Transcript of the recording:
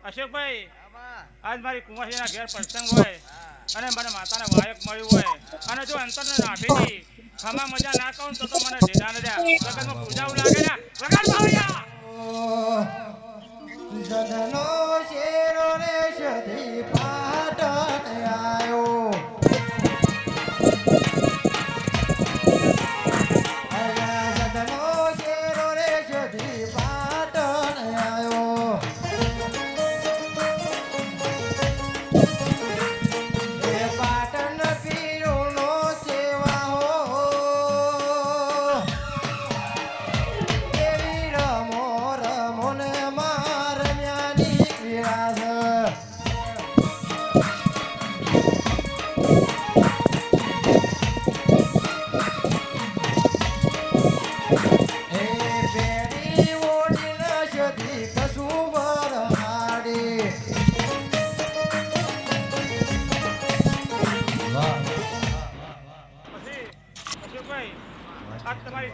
અશોકભાઈ આજ મારી કુંવરજીના ઘેર પ્રસંગ હોય અને મને માતાને વાયક મળ્યું હોય અને જો અંતરને નાભીથી ખમા મજા ના કહું તો મને ઢીડા ન દે લગનમાં પૂજાવું લાગે ને લગન ભાવયા જગનો શેરો રે સધી પાટણ આયો જગનો શેરો રે સધી પાટણ આયો એ પાટણ પીરુનો સેવા હો એવી રમો રમો ને માર ન્યાની વિરાજ એ બેરી ઓડીને સધી કશું બરહાડી પછી અશોકભાઈ આજ તમારી